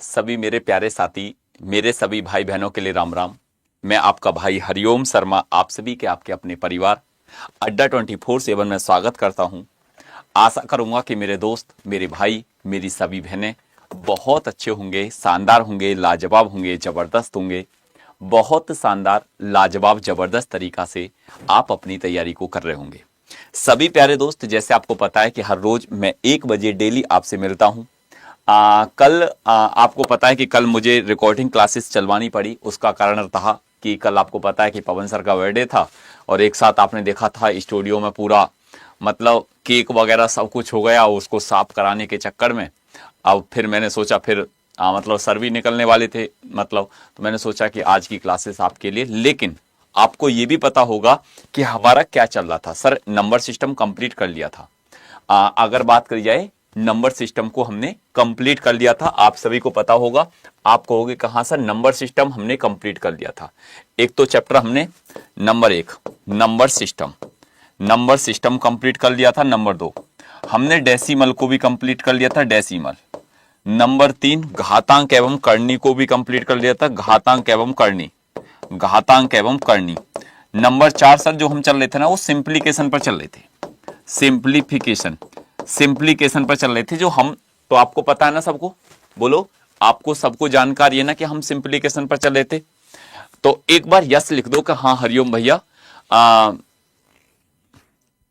सभी मेरे प्यारे साथी, मेरे सभी भाई बहनों के लिए राम राम। मैं आपका भाई हरिओम शर्मा आप सभी के आपके अपने परिवार अड्डा 24/7 में स्वागत करता हूं। आशा करूंगा कि मेरे दोस्त, मेरे भाई, मेरी सभी बहनें बहुत अच्छे होंगे, शानदार होंगे, लाजवाब होंगे, जबरदस्त होंगे। बहुत शानदार, लाजवाब, जबरदस्त तरीका से आप अपनी तैयारी को कर रहे होंगे। सभी प्यारे दोस्त, जैसे आपको पता है कि हर रोज मैं 1 बजे डेली आपसे मिलता हूं। कल आपको पता है कि कल मुझे रिकॉर्डिंग क्लासेस चलवानी पड़ी। उसका कारण था कि कल आपको पता है कि पवन सर का बर्थडे था और एक साथ आपने देखा था स्टूडियो में पूरा मतलब केक वगैरह सब कुछ हो गया। उसको साफ कराने के चक्कर में अब फिर मैंने सोचा फिर मतलब सर भी निकलने वाले थे मतलब, तो मैंने सोचा कि आज की क्लासेस आपके लिए। लेकिन आपको ये भी पता होगा कि हमारा क्या चल रहा था। सर नंबर सिस्टम कंप्लीट कर लिया था। अगर बात करी जाए नंबर सिस्टम को हमने कंप्लीट कर लिया था। आप सभी को पता होगा। आप कहोगे कहां सर नंबर सिस्टम हमने कंप्लीट कर लिया था। एक तो चैप्टर हमने नंबर 1 नंबर सिस्टम कंप्लीट कर लिया था। नंबर 2 हमने डेसिमल को भी कंप्लीट कर लिया था, डेसिमल। नंबर 3 घातांक एवं करनी को भी कंप्लीट कर लिया था, घातांक एवं करनी। नंबर 4 सर जो हम चल रहे थे ना वो सिंप्लीकेशन पर चल रहे थे, सिंप्लीकेशन पर चल रहे थे जो हम। तो आपको पता है ना सबको, बोलो आपको सबको जानकारी है ना कि हम सिंप्लीकेशन पर चल रहे थे। तो एक बार यस लिख दो कि हाँ हरिओम भैया,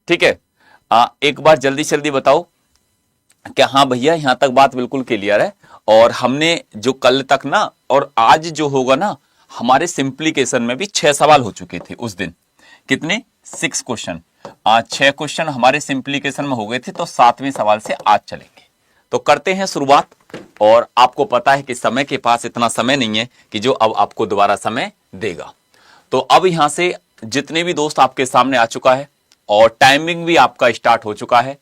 ठीक है। एक बार जल्दी जल्दी बताओ कि हाँ भैया यहां तक बात बिल्कुल क्लियर है। और हमने जो कल तक ना और आज जो होगा ना, हमारे सिंप्लीकेशन में भी 6 सवाल हो चुके थे उस दिन। कितने? 6 क्वेश्चन। 6 क्वेश्चन हमारे सिंप्लीकेशन में हो गए थे। तो 7वें सवाल से आज चलेंगे। तो करते हैं शुरुआत। और आपको पता है कि समय के पास इतना समय नहीं है कि जो अब आपको दोबारा समय देगा। तो अब यहां से जितने भी दोस्त आपके सामने आ चुका है और टाइमिंग भी आपका स्टार्ट हो चुका है,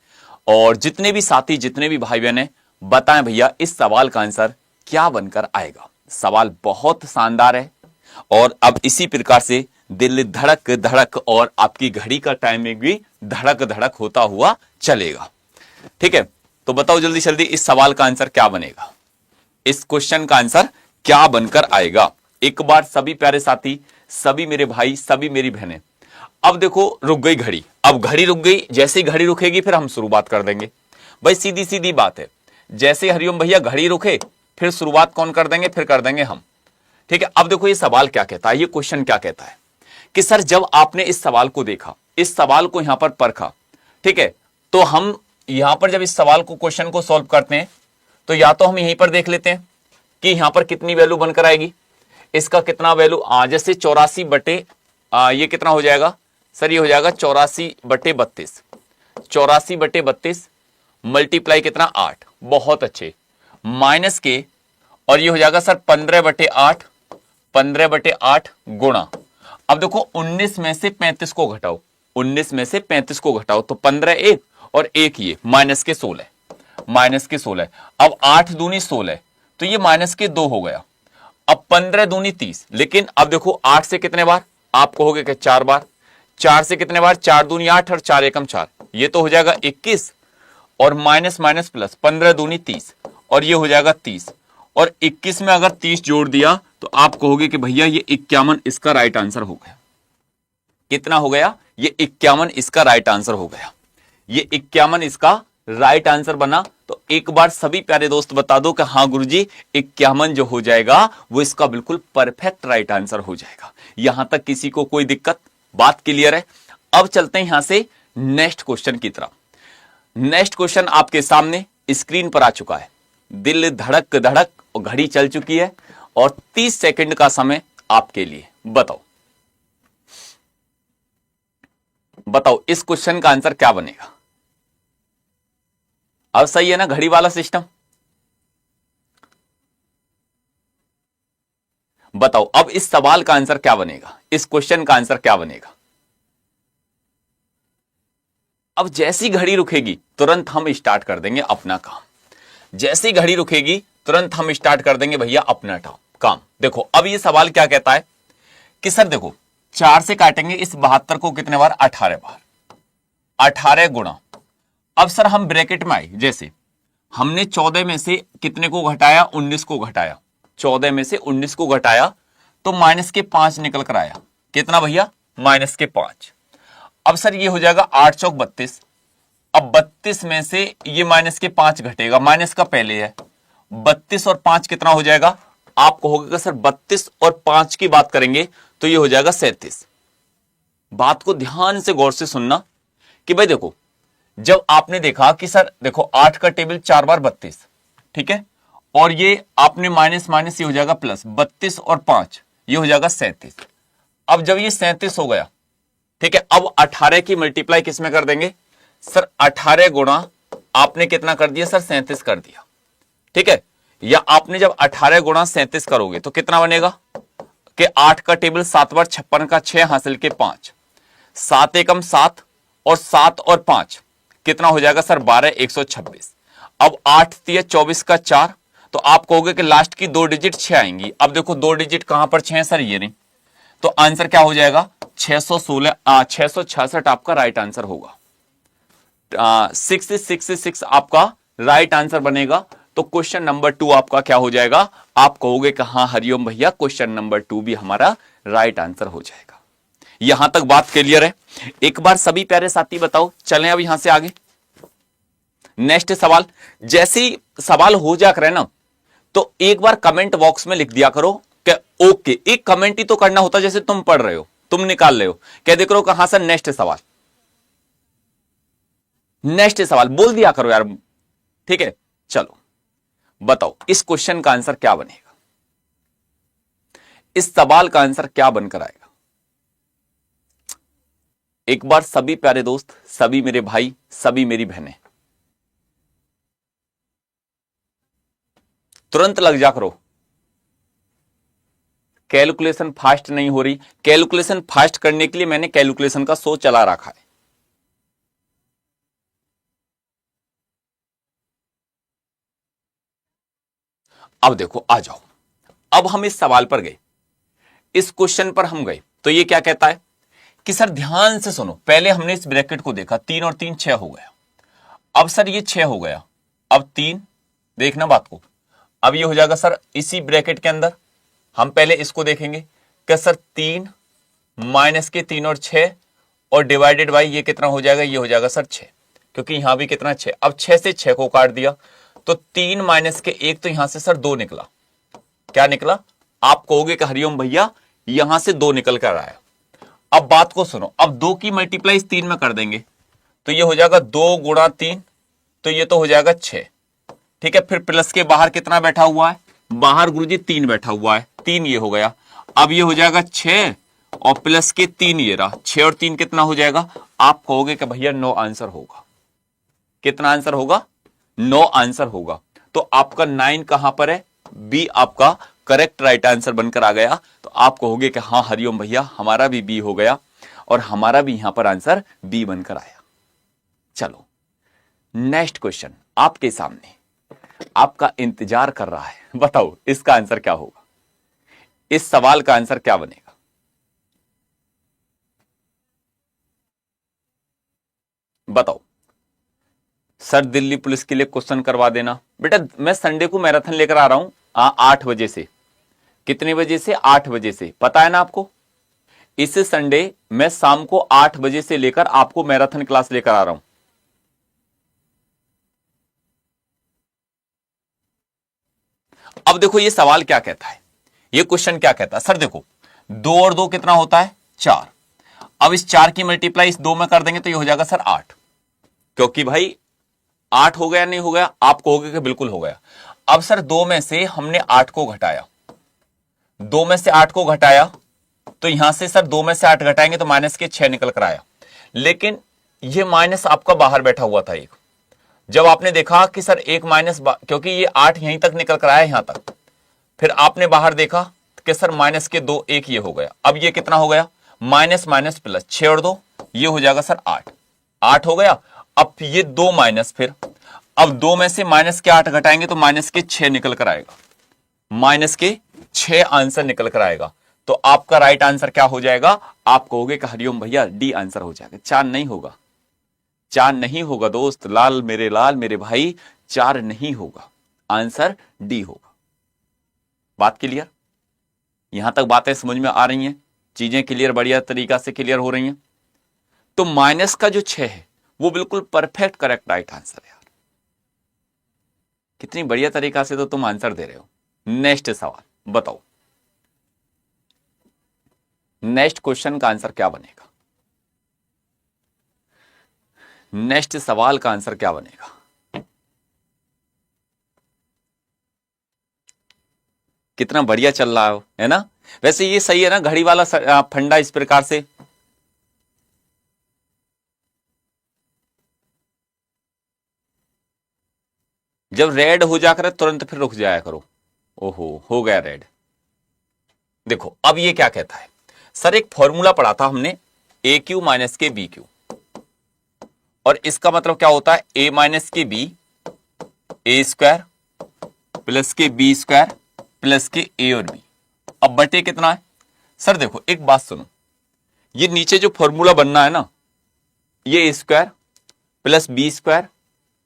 और जितने भी साथी, जितने भी भाई बहन बताएं भैया इस सवाल का आंसर क्या बनकर आएगा। सवाल बहुत शानदार है और अब इसी प्रकार से दिल धड़क धड़क और आपकी घड़ी का टाइमिंग भी धड़क धड़क होता हुआ चलेगा। ठीक है, तो बताओ जल्दी जल्दी इस सवाल का आंसर क्या बनेगा, इस क्वेश्चन का आंसर क्या बनकर आएगा। एक बार सभी प्यारे साथी, सभी मेरे भाई, सभी मेरी बहनें, अब देखो रुक गई घड़ी। अब घड़ी रुक गई, जैसे ही घड़ी रुकेगी फिर हम शुरुआत कर देंगे। भाई सीधी सीधी बात है, जैसे हरिओम भैया घड़ी रुके फिर शुरुआत कौन कर देंगे? फिर कर देंगे हम। ठीक है, अब देखो ये सवाल क्या कहता है, ये क्वेश्चन क्या कहता है कि सर जब आपने इस सवाल को देखा, इस सवाल को यहां पर परखा, ठीक है, तो हम यहां पर जब इस सवाल को, क्वेश्चन को सॉल्व करते हैं तो या तो हम यहीं पर देख लेते हैं कि यहां पर कितनी वैल्यू बनकर आएगी, इसका कितना वैल्यू, जैसे 84 बटे ये कितना हो जाएगा सर? ये हो जाएगा 84/32, 84/32 मल्टीप्लाई कितना? 8। बहुत अच्छे। माइनस के, और ये हो जाएगा सर 15/8, 15/8 गुणा। अब देखो 19 में से 35 को घटाओ, 19 में से 35 को घटाओ तो 15 एक और एक ये माइनस के 16, माइनस के 16। अब 8 दूनी 16 तो ये माइनस के 2 हो गया। अब 15 दूनी 30, लेकिन अब देखो 8 से कितने बार? आप कहोगे कि 4 बार। 4 से कितने बार? 4 दूनी 8 और 4 एकम 4, ये तो हो जाएगा 21। और माइनस माइनस प्लस, 15 दूनी 30 और ये हो जाएगा 30। और 21 में अगर 30 जोड़ दिया तो आप कहोगे कि भैया ये 51 इसका राइट आंसर हो गया। कितना हो गया? ये 51 इसका राइट आंसर हो गया। ये 51 इसका राइट आंसर बना। तो एक बार सभी प्यारे दोस्त बता दो कि हाँ गुरुजी 51 जो हो जाएगा वो इसका बिल्कुल परफेक्ट राइट आंसर हो जाएगा। यहां तक किसी को कोई दिक्कत? बात क्लियर है। अब चलते हैं यहां से नेक्स्ट क्वेश्चन की तरफ। नेक्स्ट क्वेश्चन आपके सामने स्क्रीन पर आ चुका है। दिल धड़क धड़क और घड़ी चल चुकी है और 30 सेकंड का समय आपके लिए। बताओ बताओ इस क्वेश्चन का आंसर क्या बनेगा? अब सही है ना घड़ी वाला सिस्टम? बताओ अब इस सवाल का आंसर क्या बनेगा, इस क्वेश्चन का आंसर क्या बनेगा? अब जैसी घड़ी रुकेगी तुरंत हम स्टार्ट कर देंगे अपना काम। जैसी घड़ी रुकेगी तुरंत हम स्टार्ट कर देंगे भैया अपना काम। देखो अब ये सवाल क्या कहता है कि सर देखो 4 से काटेंगे इस 72 को कितने बार? 18 बार। 18 गुणा, अब सर हम ब्रैकेट में आए, जैसे हमने 14 में से कितने को घटाया, 19 को घटाया, 14 में से 19 को घटाया तो माइनस के 5 निकल कर आया। कितना भैया, माइनस के 5। अब सर ये हो जाएगा 8 चौक 32। अब 32 में से ये माइनस के 5 घटेगा, माइनस का पहले है, 32 और 5 कितना हो जाएगा, आप कहोगे सर 32 और 5 की बात करेंगे तो ये हो जाएगा 37। बात को ध्यान से गौर से सुनना कि भाई देखो, जब आपने देखा कि सर देखो 8 का टेबल 4 बार 32, ठीक है, और ये आपने माइनस माइनस ये हो जाएगा प्लस, 32 और 5 ये हो जाएगा 37। अब जब ये 37 हो गया, ठीक है, अब 18 की मल्टीप्लाई किस में कर देंगे सर, 18 गुणा आपने कितना कर दिया सर, 37 कर दिया, ठीक है, या आपने जब 18 गुणा 37 करोगे तो कितना बनेगा कि 8 का टेबल 7 बार 56 का 6 हासिल के 5, 7 एकम 7 और 7 और 5 कितना हो जाएगा सर 12, 126। अब 8 तिया 24 का 4, तो आप कहोगे कि लास्ट की 2 डिजिट 6 आएंगी। अब देखो 2 डिजिट कहां पर 6 है सर, ये नहीं, तो आंसर क्या हो जाएगा 666 आपका राइट आंसर होगा। 666 आपका राइट आंसर बनेगा। तो क्वेश्चन नंबर 2 आपका क्या हो जाएगा, आप कहोगे कि हाँ हरिओम भैया क्वेश्चन नंबर 2 भी हमारा राइट आंसर हो जाएगा। यहां तक बात क्लियर है। एक बार सभी प्यारे साथी बताओ, चलें अब यहां से आगे नेक्स्ट सवाल। जैसे ही सवाल हो जा करे ना, तो एक बार कमेंट बॉक्स में लिख दिया करो कि ओके, एक कमेंट ही तो करना होता, जैसे तुम पढ़ रहे हो, तुम निकाल रहे हो, कह दे करो कि हाँ सर नेक्स्ट सवाल, नेक्स्ट सवाल बोल दिया करो यार, ठीक है। चलो बताओ इस क्वेश्चन का आंसर क्या बनेगा, इस सवाल का आंसर क्या बनकर आएगा। एक बार सभी प्यारे दोस्त, सभी मेरे भाई, सभी मेरी बहनें तुरंत लग जा करो। कैलकुलेशन फास्ट नहीं हो रही, कैलकुलेशन फास्ट करने के लिए मैंने कैलकुलेशन का शो चला रखा है। अब देखो आ जाओ, अब हम इस सवाल पर गए, इस क्वेश्चन पर हम गए, तो ये क्या कहता है कि सर ध्यान से सुनो, पहले हमने इस ब्रैकेट को देखा, 3 और 3 6 हो गया। अब सर ये 6 हो गया, अब 3, देखना बात को, अब ये हो जाएगा सर इसी ब्रैकेट के अंदर, हम पहले इसको देखेंगे कि सर 3 माइनस के 3 और 6 और डिवाइडेड बाई ये कितना हो जाएगा, ये हो जाएगा सर 6, क्योंकि यहां भी कितना 6। अब 6 से 6 को काट दिया तो 3 माइनस के 1, तो यहां से सर 2 निकला। क्या निकला, आप कहोगे कि हरिओम भैया यहां से 2 निकल कर आया। अब बात को सुनो, अब 2 की मल्टीप्लाई 3 में कर देंगे तो ये हो जाएगा 2 गुणा 3, तो ये तो हो जाएगा 6, ठीक है। फिर प्लस के बाहर कितना बैठा हुआ है, बाहर गुरुजी 3 बैठा हुआ है, 3 ये हो गया। अब ये हो जाएगा 6 और प्लस के 3 ये रहा, 6 और 3 कितना हो जाएगा, आप कहोगे कि भैया 9 आंसर होगा। कितना आंसर होगा, 9 आंसर होगा। तो आपका 9 कहां पर है, बी आपका करेक्ट राइट आंसर बनकर आ गया। तो आप कहोगे कि हाँ हरिओम भैया हमारा भी बी हो गया और हमारा भी यहां पर आंसर बी बनकर आया। चलो नेक्स्ट क्वेश्चन आपके सामने, आपका इंतजार कर रहा है, बताओ इसका आंसर क्या होगा, इस सवाल का आंसर क्या बनेगा। बताओ सर दिल्ली पुलिस के लिए क्वेश्चन करवा देना। बेटा मैं संडे को मैराथन लेकर आ रहा हूं 8 बजे से, कितने बजे से, 8 बजे से, पता है ना आपको। इस संडे मैं शाम को 8 बजे से लेकर आपको मैराथन क्लास लेकर आ रहा हूं। अब देखो ये सवाल क्या कहता है, ये क्वेश्चन क्या कहता है। सर देखो 2 और 2 कितना होता है, 4। अब इस 4 की मल्टीप्लाई इस 2 में कर देंगे तो ये हो जाएगा सर 8, क्योंकि भाई 8 हो गया नहीं हो गया, आप कहोगे कि बिल्कुल हो गया। अब सर 2 में से हमने 8 को घटाया, 2 में से 8 को घटाया तो यहां से सर 2 में से 8 घटाएंगे तो माइनस के 6 निकल कर आया। लेकिन ये माइनस आपका बाहर बैठा हुआ था एक, जब आपने देखा कि सर एक माइनस, क्योंकि ये 8 यहीं तक निकल कर आया यहां तक, फिर आपने बाहर देखा कि सर माइनस के 2 1 ये हो गया। अब ये कितना हो गया, माइनस माइनस प्लस, 6 और 2 ये हो जाएगा सर 8, 8 हो गया। अब ये 2 माइनस, फिर अब 2 में से माइनस के 8 घटाएंगे तो माइनस के 6 निकल कर आएगा, माइनस के 6 आंसर निकल कर आएगा। तो आपका राइट आंसर क्या हो जाएगा, आप कहोगे कि हरिओम भैया डी आंसर हो जाएगा, 4 नहीं होगा। 4 नहीं होगा दोस्त, लाल मेरे भाई, 4 नहीं होगा, आंसर डी होगा। बात क्लियर? यहां तक बातें समझ में आ रही हैं, चीजें क्लियर, बढ़िया तरीका से क्लियर हो रही हैं। तो माइनस का जो 6 है वो बिल्कुल परफेक्ट करेक्ट राइट आंसर है यार। कितनी बढ़िया तरीका से तो तुम आंसर दे रहे हो। नेक्स्ट सवाल बताओ, नेक्स्ट क्वेश्चन का आंसर क्या बनेगा? नेक्स्ट सवाल का आंसर क्या बनेगा? कितना बढ़िया चल रहा है ना? वैसे ये सही है ना घड़ी वाला फंडा इस प्रकार से? जब रेड हो जा करे तुरंत फिर रुक जाया करो। ओहो, हो गया रेड। देखो अब ये क्या कहता है, सर एक फॉर्मूला पढ़ा था हमने, ए क्यू माइनस के बी क्यू, और इसका मतलब क्या होता है, ए माइनस के बी ए स्क्वायर प्लस के बी स्क्वायर प्लस के ए और बी। अब बटे कितना है? सर देखो एक बात सुनो, ये नीचे जो फॉर्मूला बनना है ना, ये A square plus B square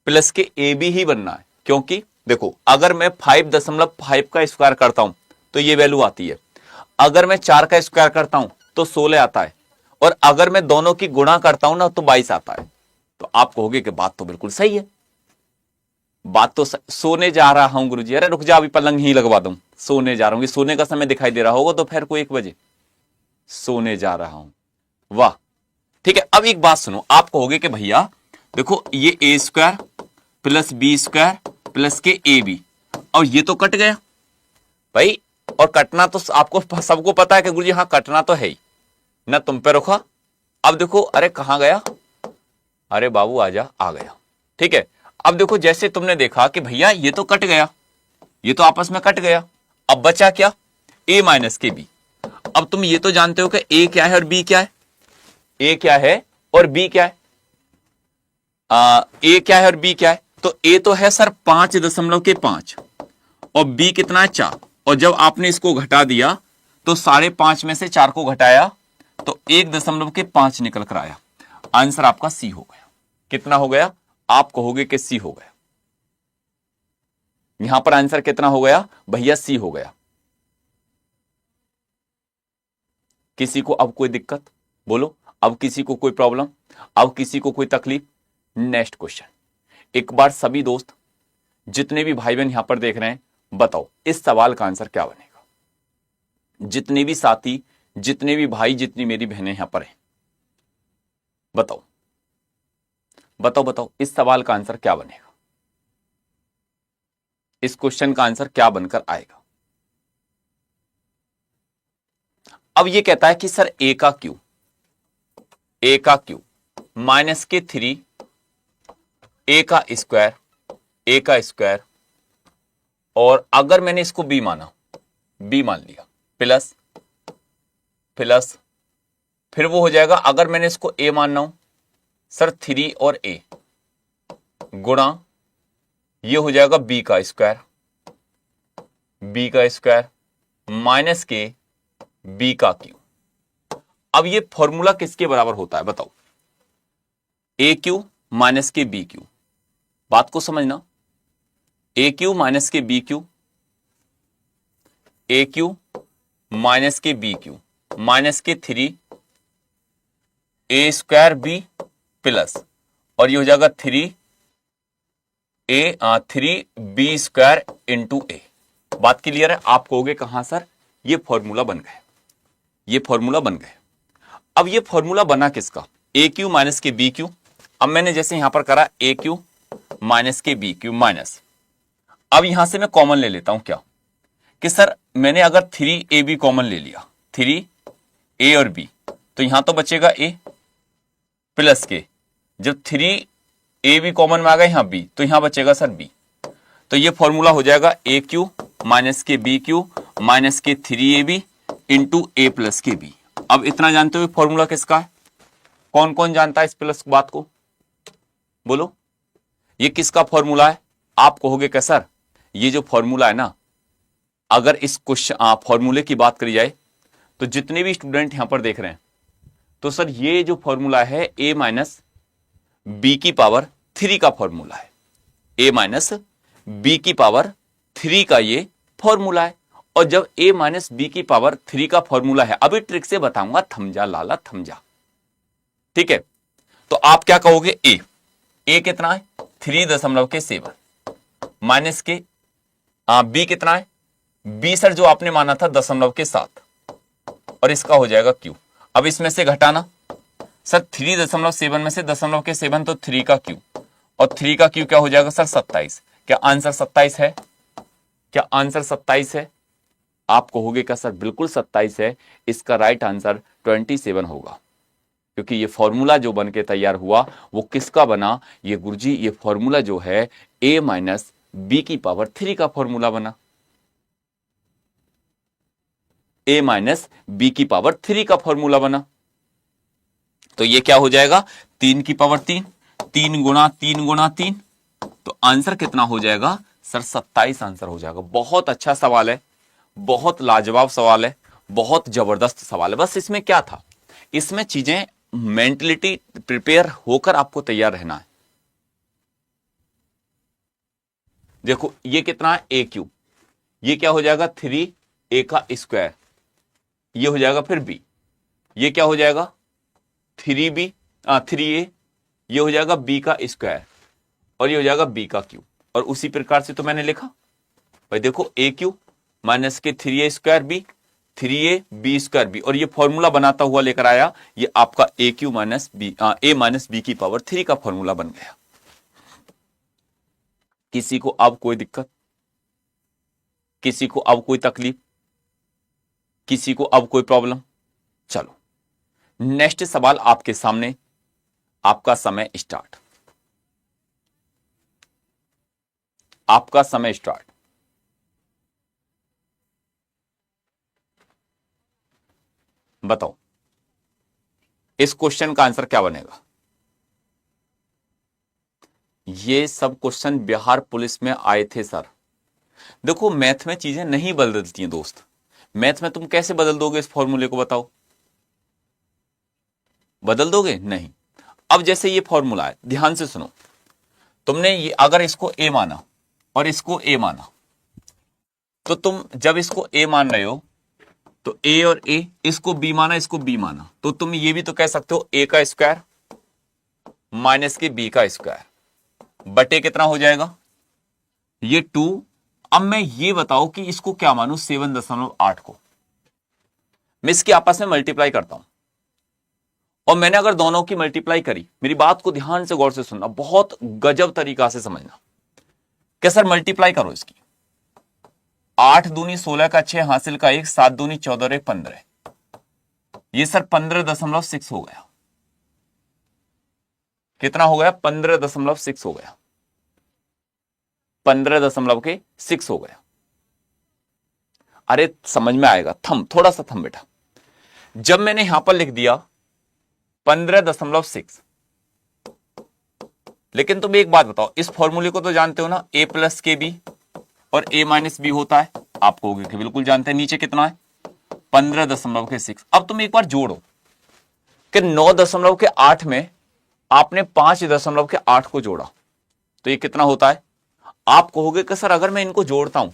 plus के ए बी ही बनना है। क्योंकि देखो अगर मैं 5.5 का स्क्वायर करता हूं तो ये वैल्यू आती है, अगर मैं 4 का स्क्वायर करता हूं तो 16 आता है, और अगर मैं दोनों की गुणा करता हूं ना तो 22 आता है। तो आप कहोगे कि बात तो बिल्कुल सही है, बात तो सोने जा रहा हूं गुरुजी। अरे रुक जा, अभी पलंग ही लगवा दूं, सोने जा रहा हूं। ये सोने का समय दिखाई दे रहा होगा दोपहर को 1 बजे, सोने जा रहा हूं। वाह, ठीक है। अब एक बात सुनो, आप कहोगे कि भैया देखो ये A square plus B square plus के ए बी, और ये तो कट गया भाई, और कटना तो आपको सबको पता है कि गुरुजी हाँ कटना तो है ही ना, तुम पे रुका। अब देखो, अरे कहां गया, अरे बाबू आजा, आ गया, ठीक है। अब देखो जैसे तुमने देखा कि भैया ये तो कट गया, ये तो आपस में कट गया, अब बचा क्या, ए माइनस के बी। अब तुम ये तो जानते हो कि ए क्या है और बी क्या है, ए क्या है और बी क्या है, ए क्या है और बी क्या है, तो ए तो है सर 5.5 और बी कितना है 4, और जब आपने इसको घटा दिया तो 5.5 में से 4 को घटाया तो 1.5 निकल कर आया, आंसर आपका सी हो गया। कितना हो गया? आप कहोगे कि सी हो गया। यहां पर आंसर कितना हो गया भैया? सी हो गया। किसी को अब कोई दिक्कत बोलो, अब किसी को कोई प्रॉब्लम, अब किसी को कोई तकलीफ? नेक्स्ट क्वेश्चन, एक बार सभी दोस्त जितने भी भाई बहन यहां पर देख रहे हैं बताओ इस सवाल का आंसर क्या बनेगा? जितने भी साथी, जितने भी भाई, जितनी मेरी बहनें यहां पर हैं, बताओ बताओ बताओ इस सवाल का आंसर क्या बनेगा? इस क्वेश्चन का आंसर क्या बनकर आएगा? अब ये कहता है कि सर ए का क्यू माइनस के 3 ए का स्क्वायर, और अगर मैंने इसको बी मान लिया, प्लस फिर वो हो जाएगा, अगर मैंने इसको ए मानना हूं सर 3 और ए गुणा ये हो जाएगा बी का स्क्वायर माइनस के बी का क्यू। अब ये फॉर्मूला किसके बराबर होता है बताओ? ए क्यू माइनस के बी क्यू, बात को समझना, ए क्यू माइनस के बी क्यू, ए क्यू माइनस के बी क्यू माइनस के 3 ए स्क्वायर बी प्लस, और ये हो जाएगा 3 बी स्क्वायर इंटू ए। बात क्लियर है? आप कहोगे कहां सर? ये फॉर्मूला बन गए, ये फॉर्मूला बन गए। अब ये फॉर्मूला बना किसका? ए क्यू माइनस के बी क्यू। अब मैंने जैसे यहां पर करा ए क्यू माइनस के बी क्यू माइनस, अब यहां से मैं कॉमन ले लेता हूं क्या, कि सर मैंने अगर 3 ए बी कॉमन ले लिया, 3 ए और बी, तो यहां तो बचेगा ए प्लस के, जब 3 ए बी कॉमन में आ गया यहां बी, तो यहां बचेगा सर बी। तो ये फॉर्मूला हो जाएगा ए क्यू माइनस के बी क्यू माइनस के 3 A B into A plus के बी। अब इतना जानते हो फॉर्मूला किसका है? कौन कौन जानता है इस प्लस बात को? बोलो, ये किसका फॉर्मूला है? आप कहोगे क्या सर ये जो फॉर्मूला है ना, अगर इस क्वेश्चन फॉर्मूले की बात करी जाए तो जितने भी स्टूडेंट यहां पर देख रहे हैं, तो सर ये जो फॉर्मूला है ए माइनस बी की पावर 3 का फॉर्मूला है, a माइनस बी की पावर 3 का ये फॉर्मूला है। और जब a माइनस बी की पावर 3 का फॉर्मूला है, अभी ट्रिक से बताऊंगा, थमजा लाला थमजा, ठीक है। तो आप क्या कहोगे, a कितना है 3.7 माइनस के b कितना है, b सर जो आपने माना था 0.7 और इसका हो जाएगा q। अब इसमें से घटाना, सर 3.7 में से 0.7 तो 3 का q, और 3 का q क्या हो जाएगा सर 27। क्या आंसर 27 है, क्या आंसर 27 है? आप कहोगे क्या सर बिल्कुल 27 है। इसका राइट आंसर 27 होगा, क्योंकि ये फॉर्मूला जो बन के तैयार हुआ वो किसका बना, ये गुरुजी ये फॉर्मूला जो है a माइनस बी की पावर 3 का फॉर्मूला बना, a माइनस बी की पावर 3 का फॉर्मूला बना। तो ये क्या हो जाएगा 3 की पावर 3, 3 गुणा 3 गुणा 3, तो आंसर कितना हो जाएगा सर 27 आंसर हो जाएगा। बहुत अच्छा सवाल है, बहुत लाजवाब सवाल है, बहुत जबरदस्त सवाल है। बस इसमें क्या था, इसमें चीजें मेंटलिटी प्रिपेयर होकर आपको तैयार रहना है। देखो ये कितना है a क्यूब, ये क्या हो जाएगा 3a का स्क्वायर, ये हो जाएगा फिर b, ये क्या हो जाएगा 3b 3a, ये हो जाएगा b का स्क्वायर, और ये हो जाएगा b का क्यूब। और उसी प्रकार से तो मैंने लिखा भाई, देखो a क्यूब माइनस के 3a square b, 3a b square b, और ये फॉर्मूला बनाता हुआ लेकर आया, ये आपका a cube minus B a minus B की पावर 3 का फॉर्मूला बन गया। किसी को अब कोई दिक्कत, किसी को अब कोई तकलीफ, किसी को अब कोई प्रॉब्लम? चलो नेक्स्ट सवाल आपके सामने, आपका समय स्टार्ट, आपका समय स्टार्ट। बताओ इस क्वेश्चन का आंसर क्या बनेगा। ये सब क्वेश्चन बिहार पुलिस में आए थे सर। देखो मैथ में चीजें नहीं बदलती हैं दोस्त, मैथ में तुम कैसे बदल दोगे इस फॉर्मूले को, बताओ बदल दोगे? नहीं। अब जैसे ये फॉर्मूला है, ध्यान से सुनो, तुमने ये अगर इसको a माना और इसको a माना, तो तुम जब इसको a मान रहे हो तो a और a, इसको b माना इसको b माना, तो तुम ये भी तो कह सकते हो a का स्क्वायर माइनस के b का स्क्वायर बटे कितना हो जाएगा ये 2। अब मैं ये बताओ कि इसको क्या मानू 7.8 को, मैं इसकी आपस में मल्टीप्लाई करता हूं, और मैंने अगर दोनों की मल्टीप्लाई करी, मेरी बात को ध्यान से गौर से सुनना, बहुत गजब तरीका से समझना। क्या सर मल्टीप्लाई करो इसकी, 8 दूनी 16 का 6 हासिल का 1, 7 दूनी 14 और 1 15, ये सर 15.6 हो गया। कितना हो गया 15.6 हो गया, 15.6 हो गया। अरे समझ में आएगा, थम थोड़ा सा थम बेटा। जब मैंने यहां पर लिख दिया 15.6, लेकिन तुम एक बात बताओ, इस फॉर्मूले को तो जानते हो ना, a प्लस के बी और a माइनस बी होता है, आप कहोगे कि बिल्कुल जानते हैं। नीचे कितना है 15.6। अब तुम एक बार जोड़ो कि 9.8 में आपने 5.8 को जोड़ा, तो ये कितना होता है। आप कहोगे कि सर अगर मैं इनको जोड़ता हूं,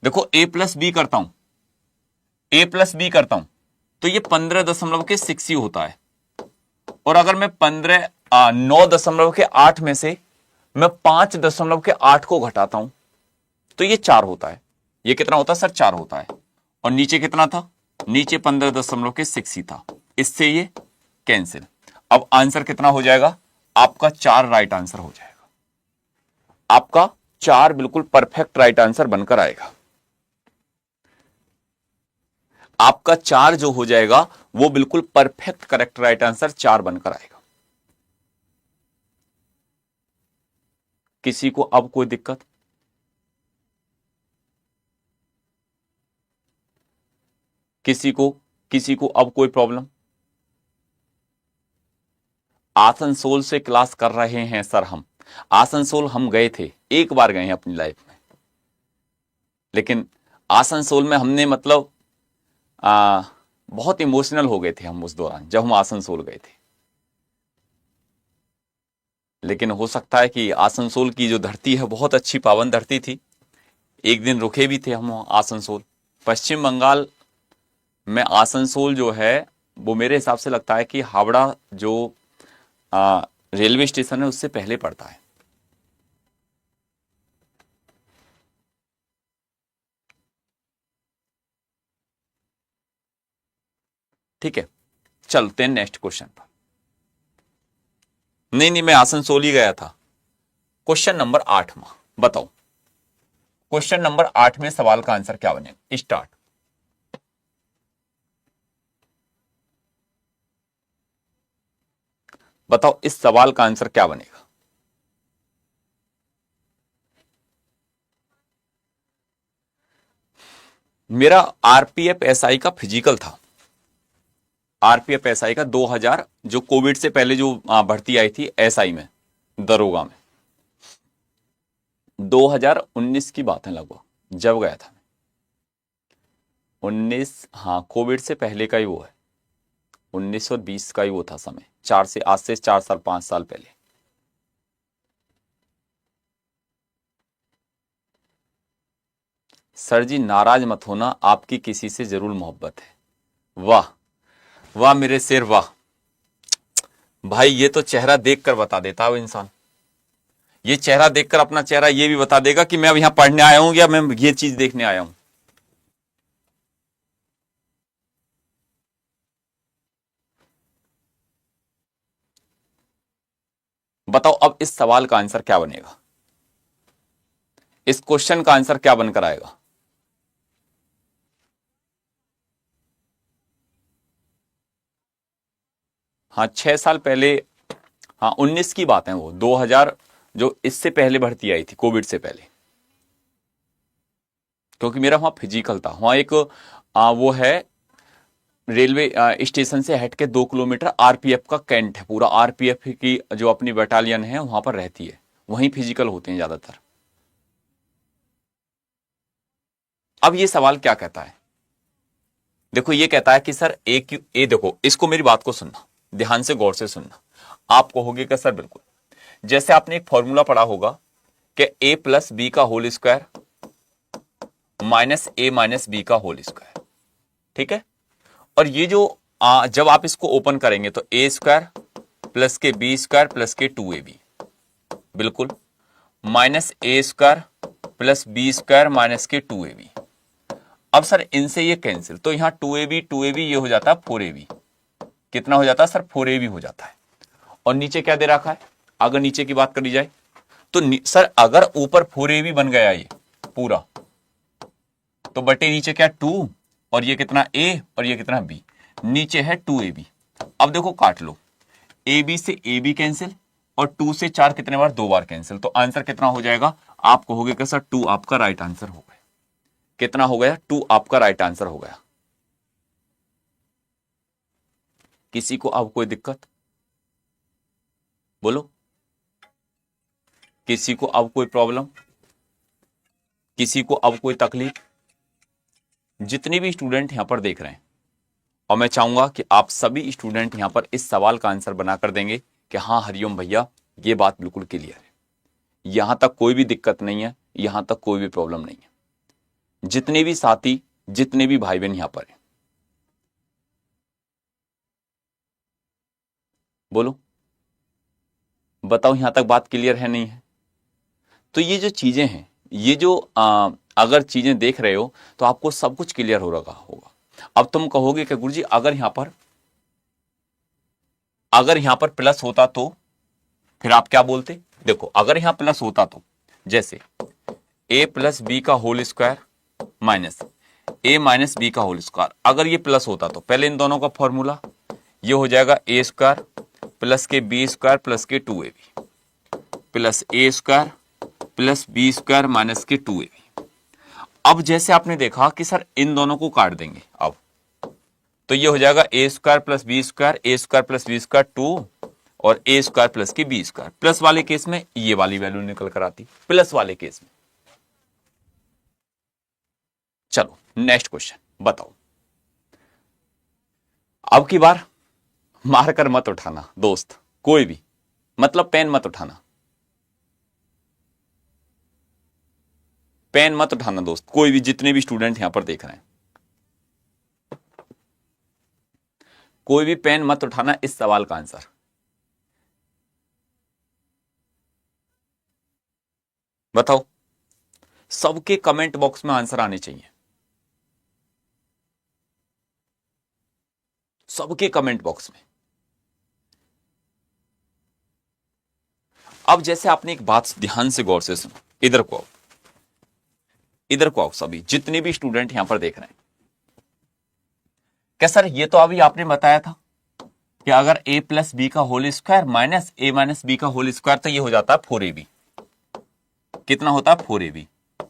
देखो a प्लस बी करता हूं, a प्लस बी करता हूं, तो ये 15.6 ही होता है। और अगर मैं 9.8 में से मैं 5.8 को घटाता हूं, तो ये 4 होता है। ये कितना होता है सर 4 होता है। और नीचे कितना था, नीचे 15.6 ही था, इससे ये कैंसिल। अब आंसर कितना हो जाएगा आपका 4 राइट आंसर हो जाएगा, आपका 4 बिल्कुल परफेक्ट राइट आंसर बनकर आएगा। आपका 4 जो हो जाएगा वो बिल्कुल परफेक्ट करेक्ट राइट आंसर 4 बनकर आएगा। किसी को अब कोई दिक्कत, किसी को अब कोई प्रॉब्लम? आसनसोल से क्लास कर रहे हैं सर हम, आसनसोल हम गए थे, एक बार गए हैं अपनी लाइफ में, लेकिन आसनसोल में हमने मतलब बहुत इमोशनल हो गए थे हम उस दौरान जब हम आसनसोल गए थे। लेकिन हो सकता है कि आसनसोल की जो धरती है बहुत अच्छी पावन धरती थी। एक दिन रुके भी थे हम आसनसोल। पश्चिम बंगाल में आसनसोल जो है वो मेरे हिसाब से लगता है कि हावड़ा जो रेलवे स्टेशन है उससे पहले पड़ता है। ठीक है, चलते हैं नेक्स्ट क्वेश्चन पर। नहीं नहीं, मैं आसनसोल ही गया था। क्वेश्चन नंबर 8 में बताओ, क्वेश्चन नंबर 8 में सवाल का आंसर क्या बनेगा? स्टार्ट। बताओ इस सवाल का आंसर क्या बनेगा? मेरा आरपीएफ एसआई का फिजिकल था। आरपीएफ एसआई का 2000, जो कोविड से पहले जो भर्ती आई थी एसआई में, दरोगा में, 2019 की बात है लगभग, जब गया था 19। हाँ, कोविड से पहले का ही वो है, 1920 का ही वो था समय, आज से 4 साल 5 साल पहले। सर जी नाराज मत होना, आपकी किसी से जरूर मोहब्बत है। वाह वाह मेरे शेर वाह। भाई ये तो चेहरा देखकर बता देता है वो इंसान। ये चेहरा देखकर अपना चेहरा ये भी बता देगा कि मैं अब यहां पढ़ने आया हूं या मैं ये चीज देखने आया हूं। बताओ अब इस सवाल का आंसर क्या बनेगा? इस क्वेश्चन का आंसर क्या बनकर आएगा? हाँ, 6 साल पहले। हाँ, 19 की बात है वो, 2000 जो इससे पहले भर्ती आई थी कोविड से पहले। क्योंकि मेरा वहां फिजिकल था, वहां एक वो है रेलवे स्टेशन से हट के 2 किलोमीटर आरपीएफ का कैंट है, पूरा आरपीएफ की जो अपनी बटालियन है वहां पर रहती है, वहीं फिजिकल होते हैं ज्यादातर। अब ये सवाल क्या कहता है? देखो ये कहता है कि सर ए देखो, इसको मेरी बात को सुनना, ध्यान से गौर से सुनना। आप कहोगे कि सर बिल्कुल, जैसे आपने एक फॉर्मूला पढ़ा होगा कि ए प्लस बी का होल स्क्वायर माइनस ए माइनस बी का होल स्क्वायर। ठीक है, और ये जो जब आप इसको ओपन करेंगे तो ए स्क्वायर प्लस के बी स्क्वायर प्लस के 2ab, बिल्कुल, minus A square plus B square minus के 2ab। अब सर इनसे ये कैंसिल, तो यहां 2ab ये हो जाता है 4ab। कितना हो जाता है सर? 4ab हो जाता है। और नीचे क्या दे रखा है? अगर नीचे की बात करी जाए तो सर अगर ऊपर 4ab बन गया ये पूरा, तो बटे नीचे क्या 2, और ये कितना a और ये कितना b, नीचे है 2ab। अब देखो काट लो, ab से ab कैंसिल और 2 से 4 कितने बार? 2 बार कैंसिल। तो आंसर कितना हो जाएगा? आप कहोगे कि सर 2 आपका राइट आंसर हो गया। कितना हो गया? 2 आपका राइट आंसर हो गया। किसी को अब कोई दिक्कत? बोलो, किसी को अब कोई प्रॉब्लम? किसी को अब कोई तकलीफ? जितने भी स्टूडेंट यहां पर देख रहे हैं, और मैं चाहूंगा कि आप सभी स्टूडेंट यहां पर इस सवाल का आंसर बनाकर देंगे कि हाँ हरिओम भैया ये बात बिल्कुल क्लियर है, यहां तक कोई भी दिक्कत नहीं है, यहां तक कोई भी प्रॉब्लम नहीं है। जितने भी साथी, जितने भी भाई बहन यहां पर हैं, बोलो, बताओ यहां तक बात क्लियर है नहीं है? तो ये जो चीजें हैं, ये जो अगर चीजें देख रहे हो तो आपको सब कुछ क्लियर हो रहा होगा। अब तुम कहोगे कि गुरुजी अगर यहां पर प्लस होता तो फिर आप क्या बोलते? देखो अगर यहां प्लस होता तो जैसे a प्लस बी का whole square minus a minus B का होल स्क्वायर, अगर ये प्लस होता तो पहले इन दोनों का फॉर्मूला ये हो जाएगा a स्क्वायर प्लस के बी स्क्वायर प्लस के 2ab plus a square plus B square minus के 2ab। अब जैसे आपने देखा कि सर इन दोनों को काट देंगे, अब तो ये हो जाएगा ए स्क्वायर प्लस बी स्क्वायर, ए स्क्वायर प्लस बी स्क्वायर 2, और ए स्क्वायर प्लस के बी स्क्वायर। प्लस वाले केस में ये वाली वैल्यू निकल कर आती, प्लस वाले केस में। चलो नेक्स्ट क्वेश्चन बताओ। अब की बार मार कर मत उठाना दोस्त, कोई भी मतलब पेन मत उठाना, पेन मत उठाना दोस्त, कोई भी, जितने भी स्टूडेंट यहां पर देख रहे हैं, कोई भी पेन मत उठाना इस सवाल का आंसर। बताओ, सबके कमेंट बॉक्स में आंसर आने चाहिए, सबके कमेंट बॉक्स में। अब जैसे आपने एक बात ध्यान से गौर से सुनो, इधर को आओ, इधर को आओ, सभी जितने भी स्टूडेंट यहां पर देख रहे हैं। क्या सर ये तो अभी आपने बताया था कि अगर a प्लस बी का whole square minus a minus B का होल स्क्वायर तो ये हो जाता है 4ab। कितना होता है 4ab।